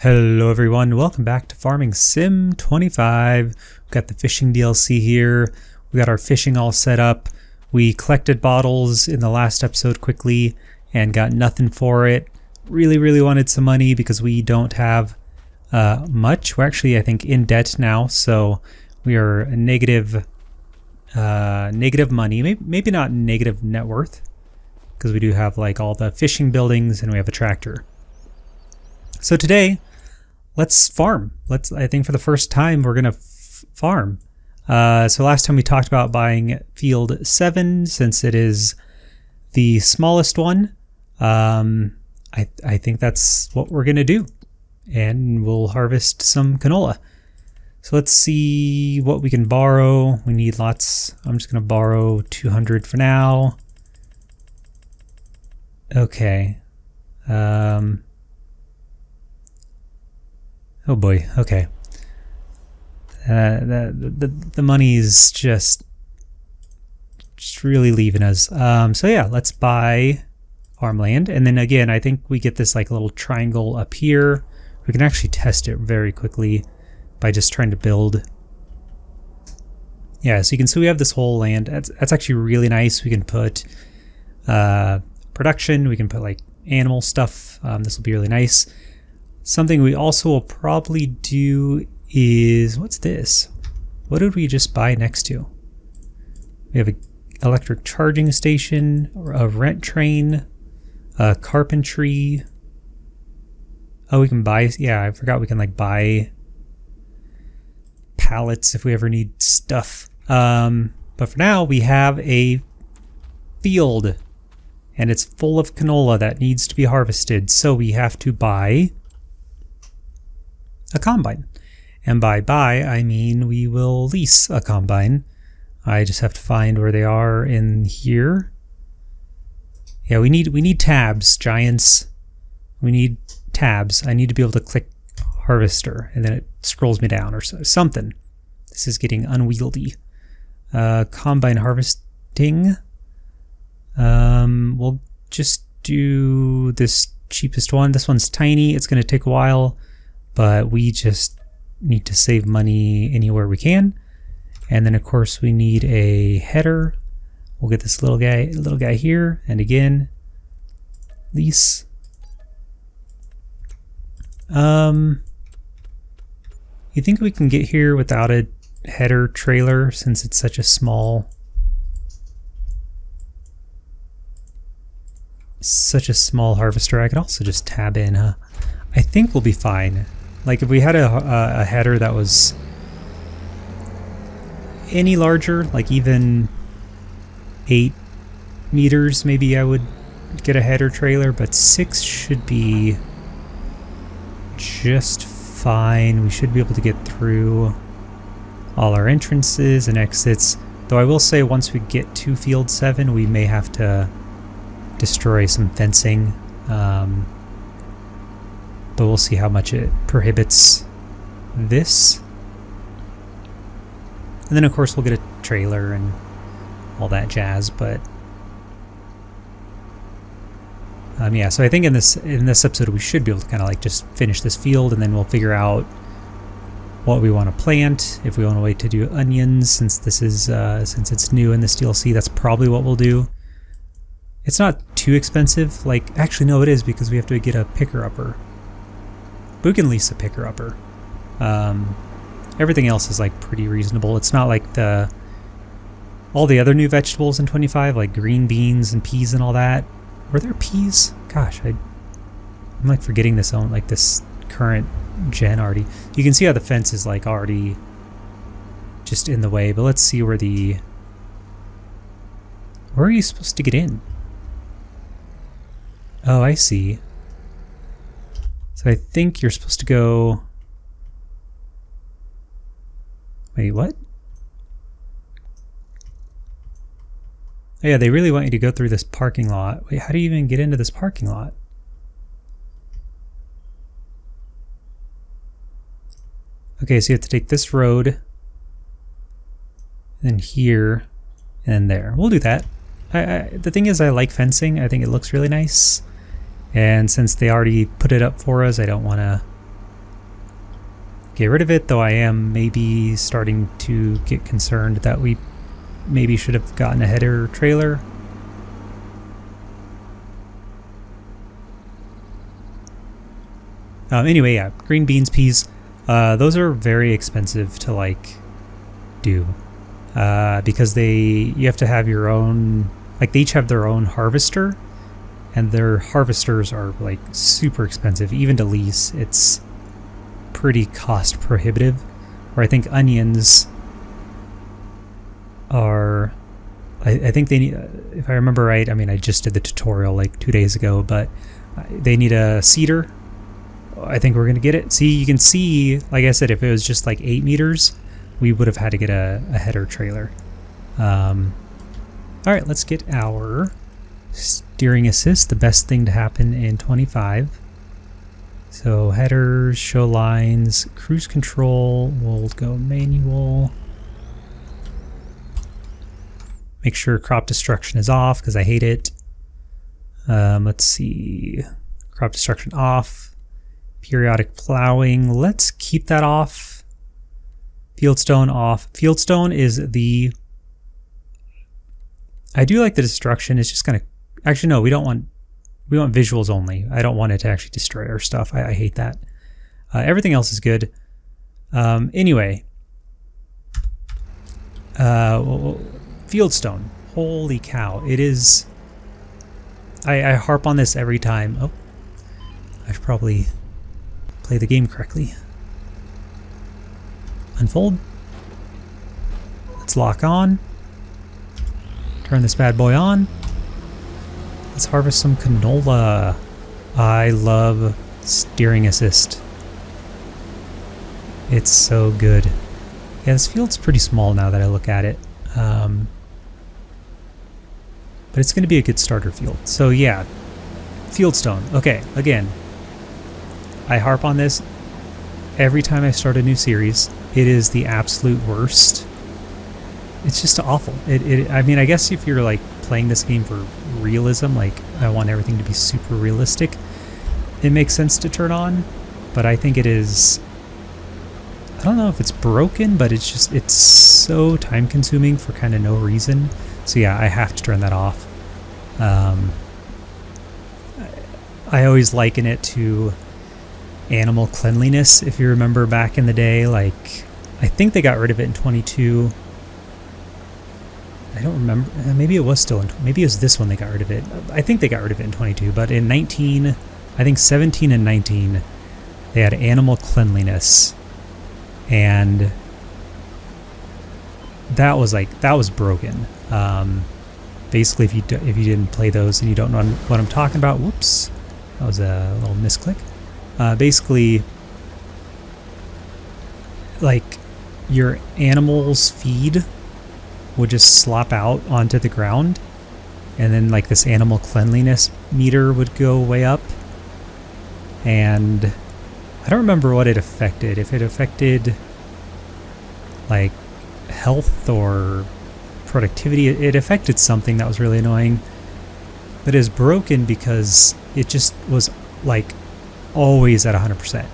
Hello everyone, welcome back to Farming Sim 25. We've got the fishing DLC here. We got our fishing all set up. We collected bottles in the last episode quickly and got nothing for it. Really wanted some money because we don't have much. We're actually, I think, in debt now, so we are negative money. Maybe not negative net worth, because we do have like all the fishing buildings and we have a tractor. So today, let's farm. I think for the first time, we're going to farm. So last time we talked about buying field 7, since it is the smallest one. I think that's what we're going to do. And we'll harvest some canola. So let's see what we can borrow. We need lots. I'm just going to borrow 200 for now. Okay. Oh boy, okay. The money is just really leaving us. So yeah, let's buy farmland. And then again, I think we get this like little triangle up here. We can actually test it very quickly by just trying to build. Yeah, so you can see we have this whole land. That's actually really nice. We can put production. We can put like animal stuff. This will be really nice. Something we also will probably do is, what's this? What did we just buy next to? We have an electric charging station, a rent train, carpentry. Oh, we can buy, yeah, I forgot we can like buy pallets if we ever need stuff. But for now, we have a field and it's full of canola that needs to be harvested. So we have to buy a combine. And by buy, I mean we will lease a combine. I just have to find where they are in here. Yeah, we need tabs, giants. We need tabs. I need to be able to click harvester and then it scrolls me down or something. This is getting unwieldy. Combine harvesting. We'll just do this cheapest one. This one's tiny. It's going to take a while. But we just need to save money anywhere we can. And then of course we need a header. We'll get this little guy here. And again, lease. You think we can get here without a header trailer since it's such a small harvester? I could also just tab in, huh? I think we'll be fine. Like if we had a header that was any larger, like even 8 meters, maybe I would get a header trailer, but 6 should be just fine. We should be able to get through all our entrances and exits. Though I will say once we get to field 7, we may have to destroy some fencing. But we'll see how much it prohibits this. And then of course we'll get a trailer and all that jazz, but yeah, so I think in this episode we should be able to kind of like just finish this field and then we'll figure out what we want to plant. If we want to wait to do onions, since this is since it's new in this DLC, that's probably what we'll do. It's not too expensive. Like, actually no, it is, because we have to get a picker-upper. But we can lease a picker-upper. Everything else is like pretty reasonable. It's not like all the other new vegetables in 25, like green beans and peas and all that. Were there peas? Gosh, I'm like forgetting this current gen already. You can see how the fence is like already just in the way, but let's see where are you supposed to get in? Oh, I see. So I think you're supposed to go... Wait, what? Oh yeah, they really want you to go through this parking lot. Wait, how do you even get into this parking lot? Okay, so you have to take this road, and then here, and there. We'll do that. The thing is, I like fencing. I think it looks really nice. And since they already put it up for us, I don't want to get rid of it, though I am maybe starting to get concerned that we maybe should have gotten a header trailer. Anyway, yeah, green beans, peas. Those are very expensive to like do because you have to have your own, like they each have their own harvester, and their harvesters are like super expensive. Even to lease, it's pretty cost prohibitive. Or I think onions are, I think they need, if I remember right, I mean I just did the tutorial like 2 days ago, but they need a seeder. I think we're gonna get it. See, you can see, like I said, if it was just like 8 meters, we would have had to get a header trailer. Alright, let's get our steering assist, the best thing to happen in 25. So headers, show lines, cruise control, we'll go manual. Make sure crop destruction is off because I hate it. Let's see, crop destruction off. Periodic plowing, let's keep that off. Fieldstone off. Fieldstone is the... I do like the destruction, it's just gonna... Actually no, we want visuals only. I don't want it to actually destroy our stuff. I hate that. Everything else is good. Anyway. Fieldstone. Holy cow. It is... I harp on this every time. Oh. I should probably play the game correctly. Unfold. Let's lock on. Turn this bad boy on. Let's harvest some canola. I love steering assist. It's so good. Yeah, this field's pretty small now that I look at it. But it's going to be a good starter field. So yeah, Fieldstone. Okay, again, I harp on this every time I start a new series. It is the absolute worst. It's just awful. I mean, I guess if you're like playing this game for realism, like I want everything to be super realistic, it makes sense to turn on. But I think it is, I don't know if it's broken, but it's so time consuming for kind of no reason. So yeah, I have to turn that off. I always liken it to animal cleanliness. If you remember back in the day, like I think they got rid of it in 22. I don't remember. Maybe it was still in. Maybe it was this one they got rid of it. I think they got rid of it in 22. But in 19, I think 17 and 19, they had animal cleanliness, and that was broken. Basically, if you didn't play those and you don't know what I'm talking about, whoops, that was a little misclick. Basically, like your animal's feed would just slop out onto the ground, and then like this animal cleanliness meter would go way up, and I don't remember what it affected. If it affected like health or productivity, it affected something that was really annoying. But it was broken because it just was like always at 100%.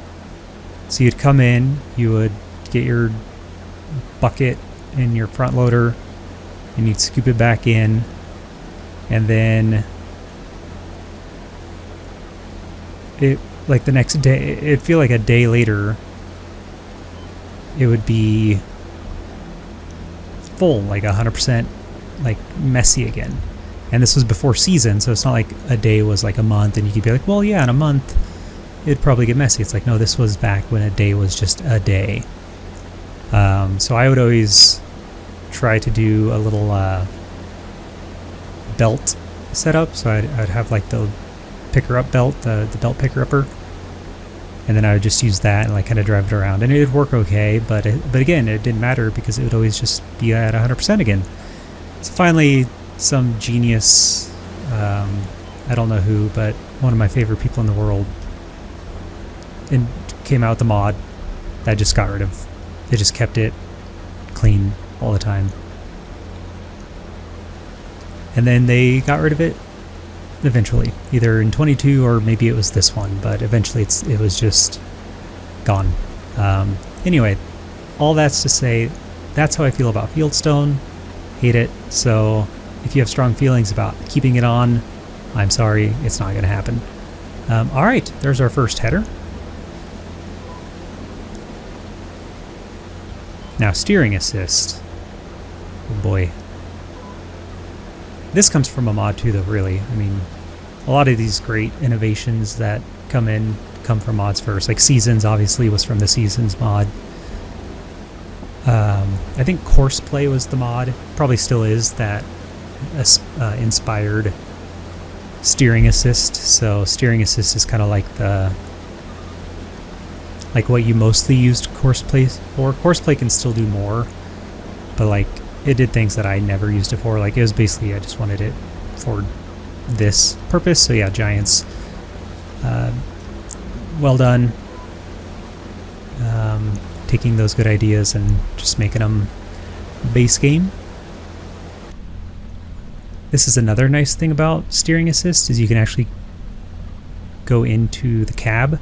So you'd come in, you would get your bucket and your front loader, and you'd scoop it back in, and then it, like the next day, it'd feel like a day later, it would be full, like 100%, like messy again. And this was before season, so it's not like a day was like a month and you could be like, well, yeah, in a month it'd probably get messy. It's like, no, this was back when a day was just a day. So I would always try to do a little belt setup. So I'd have like the picker up belt, the belt picker upper, and then I would just use that and like kind of drive it around, and it'd work okay. But again, it didn't matter because it would always just be at 100% again. So finally, some genius, I don't know who, but one of my favorite people in the world, and came out with the mod that just got rid of. They just kept it clean all the time, and then they got rid of it eventually, either in 22 or maybe it was this one, but eventually it was just gone. Anyway, all that's to say, that's how I feel about Fieldstone. Hate it. So if you have strong feelings about keeping it on, I'm sorry, it's not going to happen. All right, there's our first header. Now, steering assist. Oh boy. This comes from a mod too, though, really. I mean, a lot of these great innovations that come from mods first. Like Seasons, obviously, was from the Seasons mod. I think Courseplay was the mod, probably still is, that inspired steering assist. So steering assist is kind of like what you mostly used Courseplay for. Courseplay can still do more, but like it did things that I never used it for. Like it was basically, I just wanted it for this purpose. So yeah, Giants, well done. Taking those good ideas and just making them base game. This is another nice thing about steering assist, is you can actually go into the cab,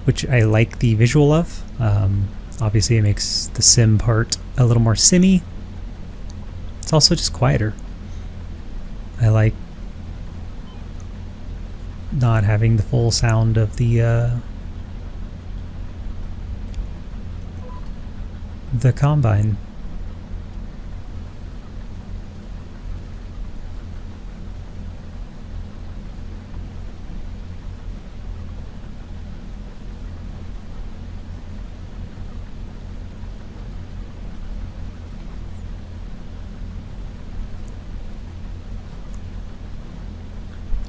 which I like the visual of. Obviously it makes the sim part a little more simmy. It's also just quieter. I like not having the full sound of the combine.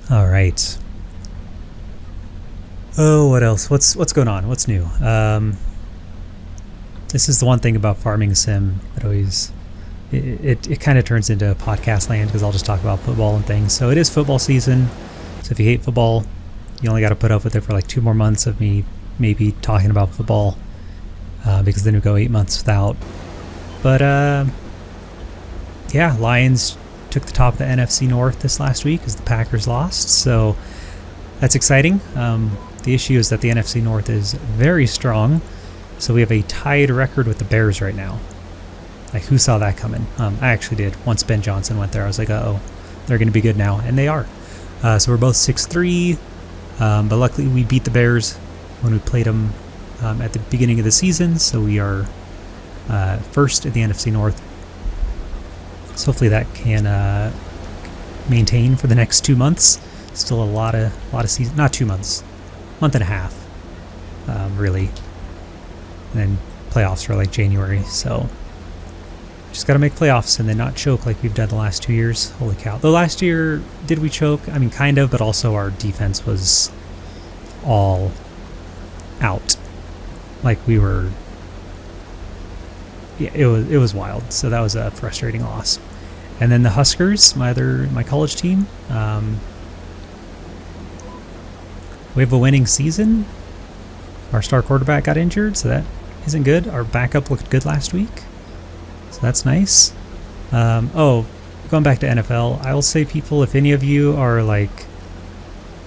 All right. Oh, what else? What's going on? What's new? This is the one thing about farming sim that always it kind of turns into podcast land, because I'll just talk about football and things. So it is football season. So if you hate football, you only got to put up with it for like 2 more months of me maybe talking about football, because then we go 8 months without. But yeah, Lions took the top of the NFC North this last week as the Packers lost. So that's exciting. The issue is that the NFC North is very strong. So we have a tied record with the Bears right now. Like, who saw that coming? I actually did. Once Ben Johnson went there, I was like, uh-oh, they're going to be good now. And they are. So we're both 6-3. But luckily we beat the Bears when we played them at the beginning of the season. So we are first in the NFC North. So hopefully that can maintain for the next 2 months. Still a lot of season. Not 2 months. Month and a half, really. And then playoffs are like January, so just got to make playoffs and then not choke like we've done the last 2 years. Holy cow. The last year, did we choke? I mean, kind of, but also our defense was all out. Like we were, yeah, it was wild. So that was a frustrating loss. And then the Huskers, my college team, we have a winning season. Our star quarterback got injured, so that isn't good. Our backup looked good last week, so that's nice. Oh, going back to NFL, I will say, people, if any of you are like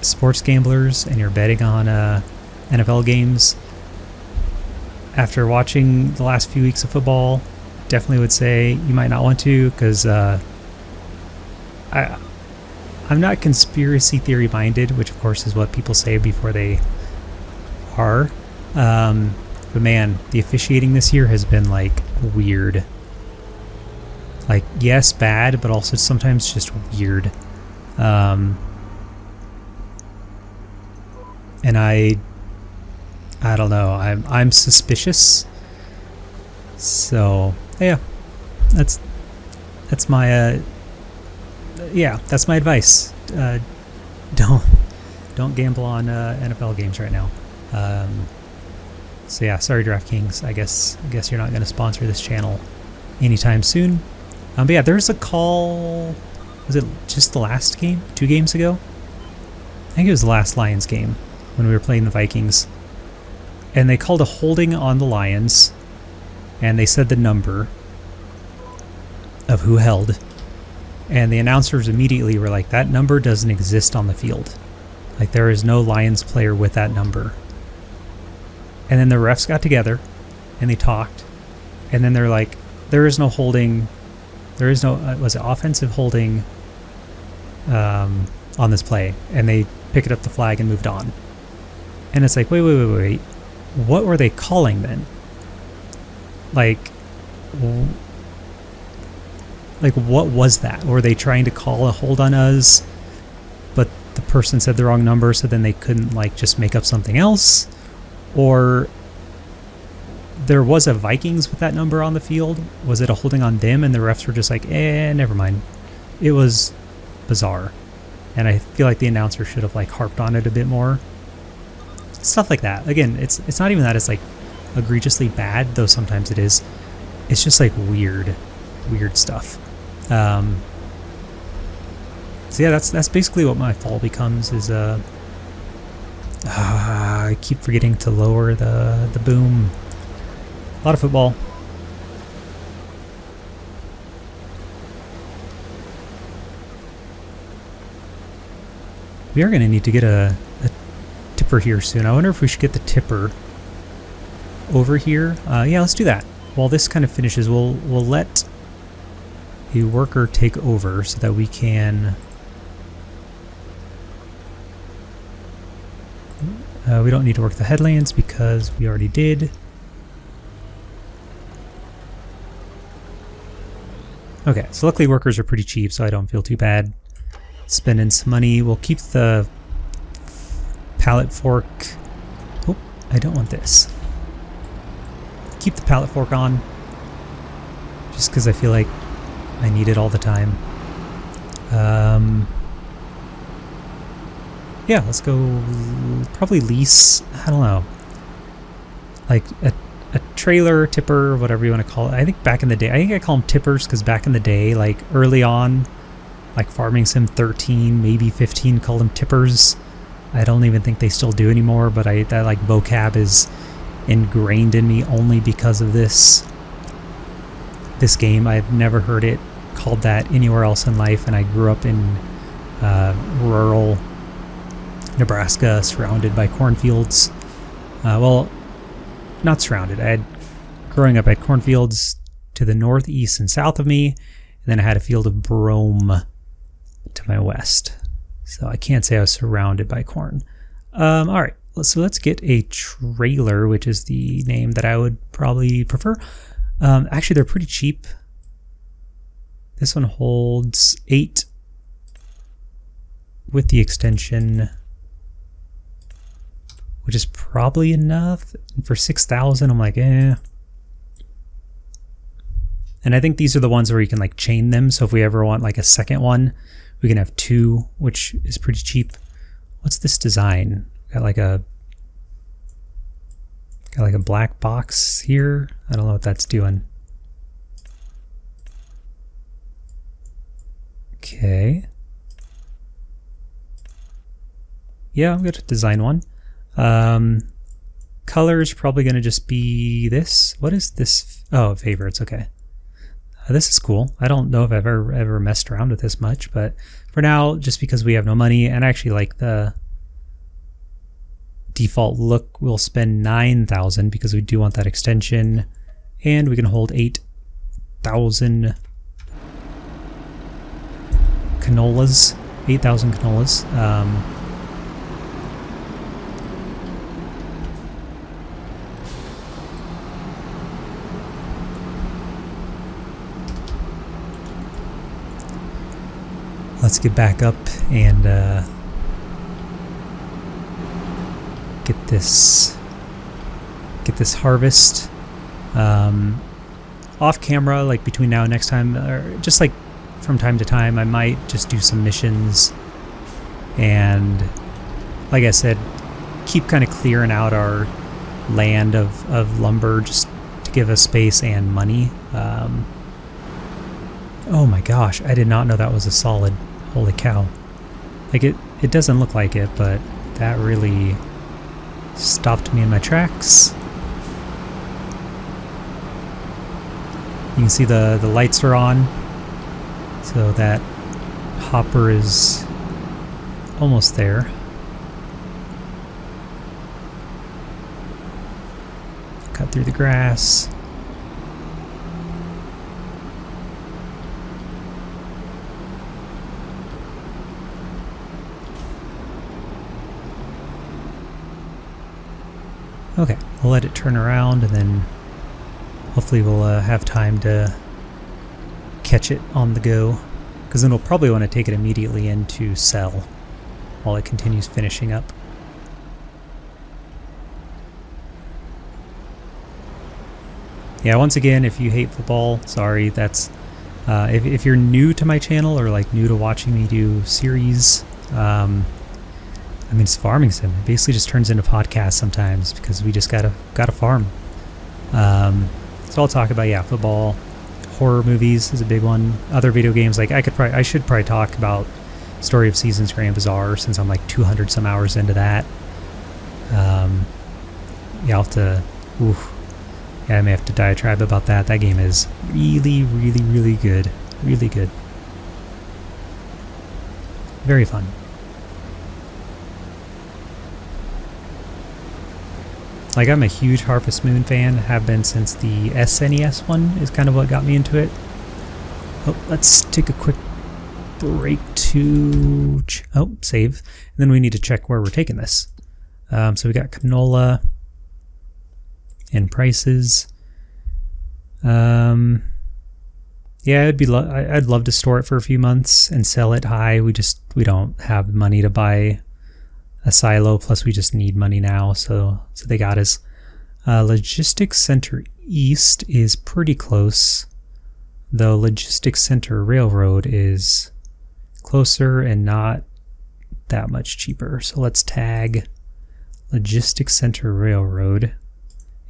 sports gamblers and you're betting on NFL games, after watching the last few weeks of football, definitely would say you might not want to, because I'm not conspiracy theory minded, which of course is what people say before they are. But man, the officiating this year has been like weird. Like, yes, bad, but also sometimes just weird. And I don't know. I'm suspicious. So yeah, that's my that's my advice. Don't gamble on NFL games right now. So yeah, sorry DraftKings. I guess you're not going to sponsor this channel anytime soon. But yeah, there's a call. Was it just the last game? 2 games ago? I think it was the last Lions game when we were playing the Vikings. And they called a holding on the Lions. And they said the number of who held. And the announcers immediately were like, that number doesn't exist on the field. Like, there is no Lions player with that number. And then the refs got together and they talked. And then they're like, there is no holding. There is no, was it offensive holding on this play? And they picked up the flag and moved on. And it's like, wait. What were they calling then? Like, what was that? Were they trying to call a hold on us, but the person said the wrong number, so then they couldn't, like, just make up something else? Or there was a Vikings with that number on the field? Was it a holding on them, and the refs were just like, never mind? It was bizarre. And I feel like the announcer should have, like, harped on it a bit more. Stuff like that. Again, it's not even that it's, like, egregiously bad, though sometimes it is. It's just, like, weird stuff. So yeah, that's basically what my fall becomes, is I keep forgetting to lower the boom. A lot of football. We are going to need to get a tipper here soon. I wonder if we should get the tipper over here. Yeah, let's do that. While this kind of finishes, we'll let a worker take over so that we can... we don't need to work the headlands because we already did. Okay, so luckily workers are pretty cheap, so I don't feel too bad spending some money. We'll keep the pallet fork. Oh, I don't want this. Keep the pallet fork on, just because I feel like I need it all the time. Yeah, let's go probably lease, I don't know, like a trailer, tipper, whatever you want to call it. I think back in the day, I think I call them tippers because back in the day, like early on, like Farming Sim 13, maybe 15, called them tippers. I don't even think they still do anymore, but that like vocab is ingrained in me only because of this game. I've never heard it called that anywhere else in life, and I grew up in rural Nebraska, surrounded by cornfields. Well, not surrounded. Growing up, I had cornfields to the northeast and south of me, and then I had a field of brome to my west. So I can't say I was surrounded by corn. All right, so let's get a trailer, which is the name that I would probably prefer. Actually, they're pretty cheap. This one holds 8 with the extension, which is probably enough. For 6,000, I'm like, eh. And I think these are the ones where you can like chain them. So if we ever want like a second one, we can have 2, which is pretty cheap. What's this design? Got like a black box here. I don't know what that's doing. Okay. Yeah, I'm going to design one. Color is probably going to just be this. What is this? Oh, favorites. Okay. This is cool. I don't know if I've ever messed around with this much, but for now, just because we have no money, and I actually like the default look, we'll spend 9,000 because we do want that extension, and we can hold 8,000 canolas. 8,000 canolas. Let's get back up and get this harvest off camera, like between now and next time, or just like from time to time. I might just do some missions and, like I said, keep kind of clearing out our land of lumber just to give us space and money. Oh my gosh, I did not know that was a solid. Holy cow. Like it doesn't look like it, but that really stopped me in my tracks. You can see the lights are on, so that hopper is almost there. cut through the grass. Okay, we'll let it turn around and then hopefully we'll have time to catch it on the go, because then we'll probably want to take it immediately in to sell while it continues finishing up. Yeah, once again, if you hate football, sorry, that's if you're new to my channel or like new to watching me do series, I mean, it's farming sim. It basically just turns into podcasts sometimes because we just gotta farm. So I'll talk about football, horror movies is a big one. Other video games, like I should probably talk about Story of Seasons Grand Bazaar since I'm like 200 some hours into that. I'll have to. I may have to diatribe about that. That game is really, really, really good. Really good. Very fun. Like, I'm a huge Harvest Moon fan, have been since the SNES one is kind of what got me into it. Oh, let's take a quick break to... save. And then we need to check where we're taking this. So we got canola and prices. Yeah, I'd love to store it for a few months and sell it high. We don't have money to buy a silo, plus we just need money now, so they got us. Logistics Center East is pretty close, though Logistics Center Railroad is closer and not that much cheaper. So let's tag Logistics Center Railroad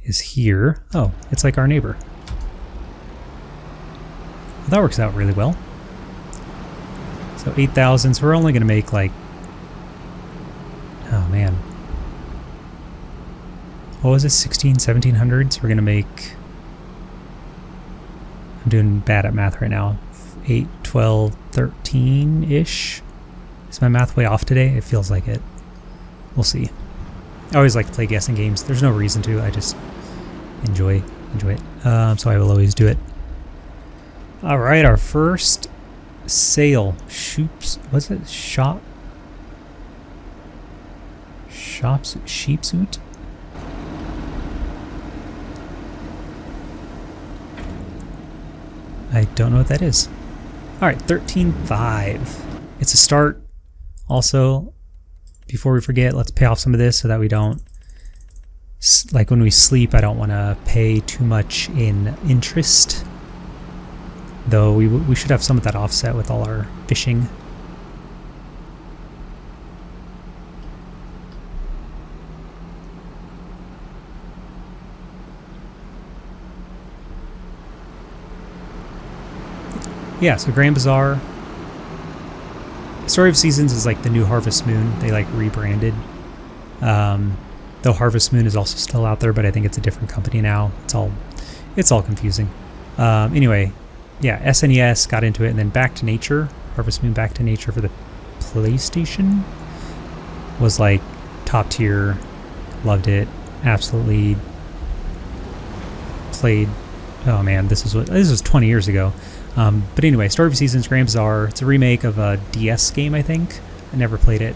is here. Oh, it's like our neighbor. Well, that works out really well. So 8,000, so we're only going to make like... Oh man. What was it? 1700? So we're going to make... I'm doing bad at math right now. 8, 12, 13-ish? Is my math way off today? It feels like it. We'll see. I always like to play guessing games. There's no reason to. I just enjoy it. So I will always do it. All right, our first sale. What's it? Sheepsuit? I don't know what that is. All right, 13.5. It's a start. Also, before we forget, let's pay off some of this so that we don't, like when we sleep, I don't want to pay too much in interest. Though we should have some of that offset with all our fishing. Yeah, so Grand Bazaar. Story of Seasons is like the new Harvest Moon. They like rebranded. Though Harvest Moon is also still out there, but I think it's a different company now. It's all confusing. Anyway, yeah, SNES got into it, and then Back to Nature, Harvest Moon Back to Nature for the PlayStation was like top tier. Loved it. Absolutely played. Oh man, this was 20 years ago. But anyway, Story of Seasons Grand Bazaar. It's a remake of a DS game, I think. I never played it.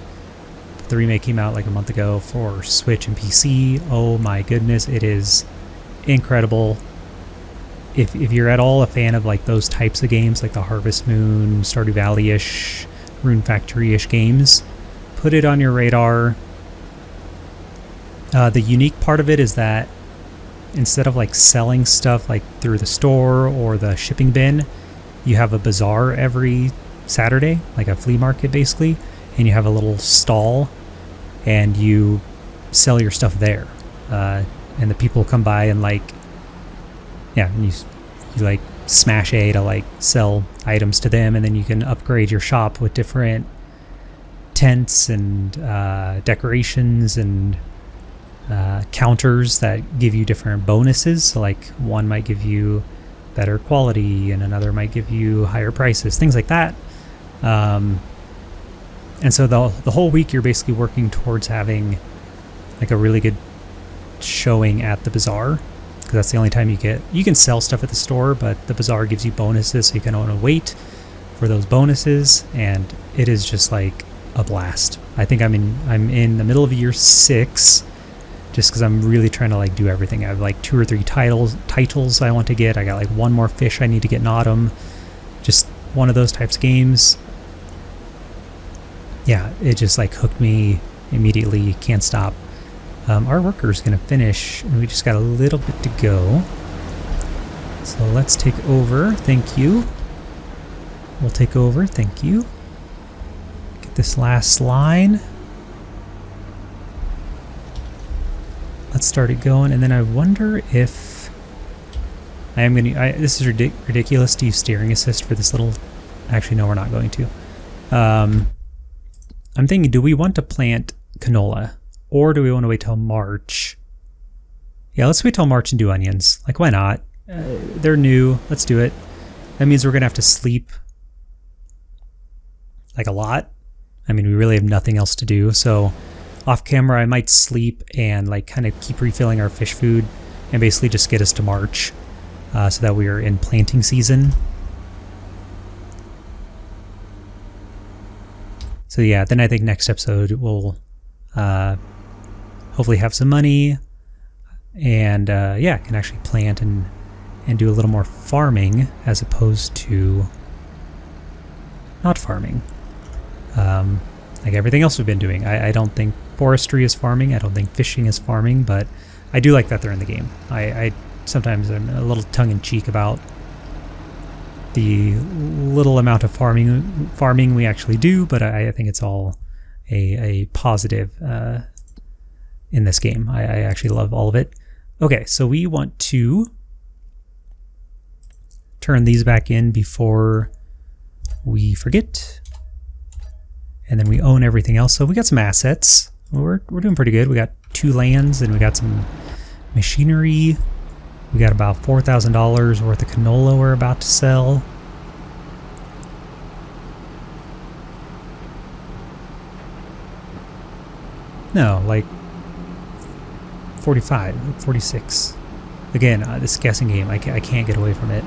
The remake came out like a month ago for Switch and PC. Oh my goodness, it is incredible. If you're at all a fan of like those types of games, like the Harvest Moon, Stardew Valley-ish, Rune Factory-ish games, put it on your radar. The unique part of it is that instead of like selling stuff like through the store or the shipping bin, you have a bazaar every Saturday, like a flea market basically, and you have a little stall and you sell your stuff there. And the people come by and like, yeah, and you like smash A to like sell items to them, and then you can upgrade your shop with different tents and decorations and counters that give you different bonuses. So like one might give you better quality and another might give you higher prices, things like that. And so the whole week you're basically working towards having like a really good showing at the bazaar. because that's the only time you can sell stuff at the store, but the bazaar gives you bonuses, so you can want to wait for those bonuses, and it is just like a blast. I think I'm in the middle of year 6, just because I'm really trying to like do everything. I have like 2 or 3 titles I want to get. I got like 1 more fish I need to get in autumn. Just one of those types of games. Yeah, it just like hooked me immediately. Can't stop. Our worker's gonna finish, and we just got a little bit to go. So let's take over. Thank you. We'll take over. Thank you. Get this last line. Let's start it going, and then I wonder if I am gonna. This is ridiculous to use steering assist for this little. Actually, no, we're not going to. I'm thinking, do we want to plant canola, or do we want to wait till March? Yeah, let's wait till March and do onions. Like, why not? They're new. Let's do it. That means we're gonna have to sleep like a lot. I mean, we really have nothing else to do, so off camera I might sleep and like kind of keep refilling our fish food and basically just get us to March, so that we are in planting season. So yeah, then I think next episode we'll hopefully have some money and yeah, can actually plant and do a little more farming as opposed to not farming. Like everything else we've been doing. I don't think forestry is farming. I don't think fishing is farming, but I do like that they're in the game. I sometimes am a little tongue-in-cheek about the little amount of farming we actually do, but I think it's all a positive in this game. I actually love all of it. Okay, so we want to turn these back in before we forget. And then we own everything else. So we got some assets. We're doing pretty good. We got 2 lands and we got some machinery. We got about $4,000 worth of canola we're about to sell. No, like 45, 46. Again, this guessing game, I can't get away from it.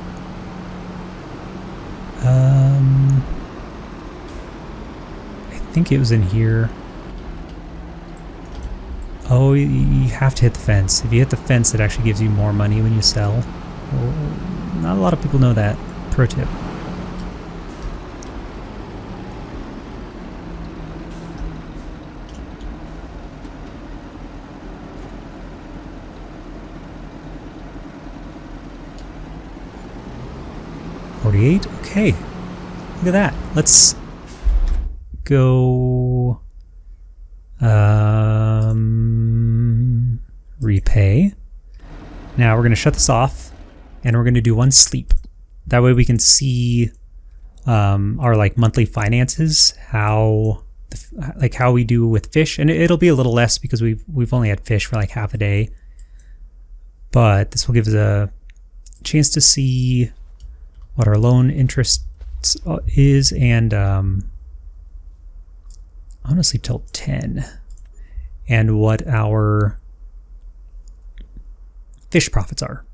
I think it was in here. Oh, you have to hit the fence. If you hit the fence, it actually gives you more money when you sell. Well, not a lot of people know that. Pro tip. $48. Okay. Look at that. Let's go repay. Now we're going to shut this off and we're going to do 1 sleep. That way we can see our like monthly finances, how we do with fish, and it'll be a little less because we've only had fish for like half a day, but this will give us a chance to see what our loan interest is, and I'm gonna sleep till 10, and what our fish profits are.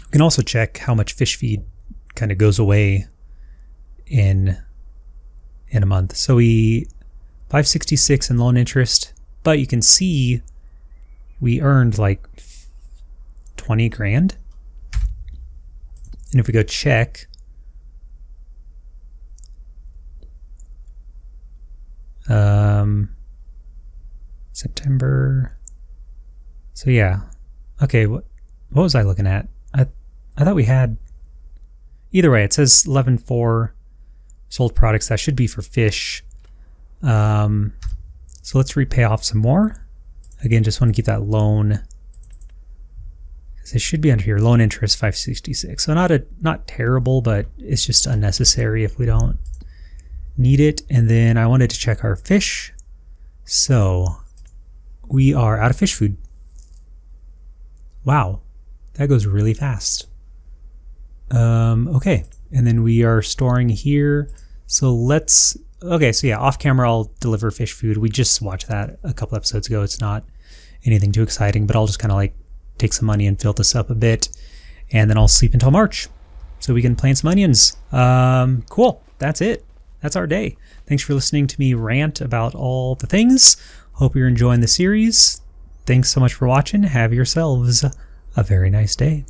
We can also check how much fish feed kind of goes away in a month. So we $566 in loan interest, but you can see we earned like 20 grand. And if we go check, September. So yeah. Okay, what was I looking at? I thought we had, either way, it says 11.4 sold products. That should be for fish. So let's repay off some more. Again, just want to keep that loan, because it should be under here. Loan interest 566. So not terrible, but it's just unnecessary if we don't need it. And then I wanted to check our fish. So we are out of fish food. Wow, that goes really fast. Okay, and then we are storing here. So let's okay, so yeah, off camera I'll deliver fish food. We just watched that a couple episodes ago. It's not anything too exciting, but I'll just kind of like take some money and fill this up a bit, and then I'll sleep until March so we can plant some onions. Cool. That's it. That's our day. Thanks for listening to me rant about all the things. Hope you're enjoying the series. Thanks so much for watching. Have yourselves a very nice day.